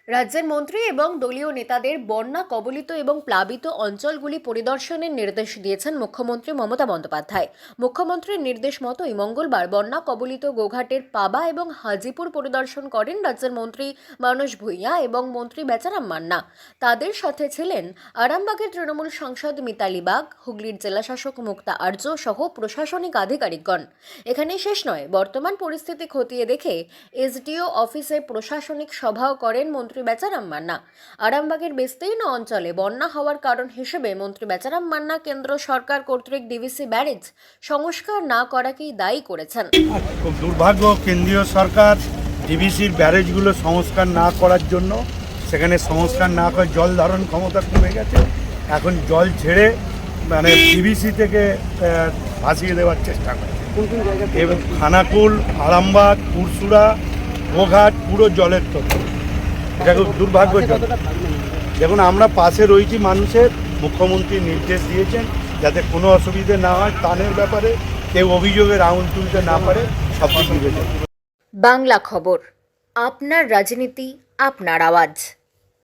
রাজ্যের মন্ত্রী এবং দলীয় নেতাদের বন্যা কবলিত এবং প্লাবিত অঞ্চলগুলি পরিদর্শনের নির্দেশ দিয়েছেন মুখ্যমন্ত্রী মমতা বন্দ্যোপাধ্যায়। মুখ্যমন্ত্রীর নির্দেশ মতোই মঙ্গলবার বন্যা কবলিত গোঘাটের পাবা এবং হাজিপুর পরিদর্শন করেন রাজ্যের মন্ত্রী মানস ভূঁইয়া এবং মন্ত্রী বেচারাম মান্না। তাদের সাথে ছিলেন আরামবাগের তৃণমূল সাংসদ মিতালি বাগ, হুগলির জেলাশাসক মুক্তা আর্য সহ প্রশাসনিক আধিকারিকগণ। এখানেই শেষ নয়, বর্তমান পরিস্থিতি খতিয়ে দেখে এসডিও অফিসে প্রশাসনিক সভাও করেন মন্ত্রী বেচারাম মান্না। আরামবাগের বিস্তীর্ণ অঞ্চলে বন্যা হওয়ার কারণ হিসেবে মন্ত্রী বেচারাম মান্না কেন্দ্র সরকার কর্তৃক ডিভিসি ব্যারেজ সংস্কার না করাকেই দায়ী করেছেন। খুব দুর্ভাগ্য, কেন্দ্রীয় সরকার ডিভিসির ব্যারেজগুলো সংস্কার না করার জন্য, সেখানে সংস্কার না করে জল ধারণ ক্ষমতা কমে গেছে। এখন জল ছেড়ে ডিভিসি থেকে ভাসিয়ে দেওয়ার চেষ্টা করে এবং খানাকুল, আরামবাগ, পুরসুরা, গোঘাট পুরো জলের তথ্য। এটা খুব দুর্ভাগ্যজনক। দেখুন, আমরা পাশে রয়েছি মানুষের। মুখ্যমন্ত্রী নির্দেশ দিয়েছেন যাতে কোনো অসুবিধে না হয়, ত্রাণের ব্যাপারে কেউ অভিযোগের আঙুল তুলতে না পারে, সব কিছু বিবেচনা। বাংলা খবর, আপনার রাজনীতি, আপনার আওয়াজ।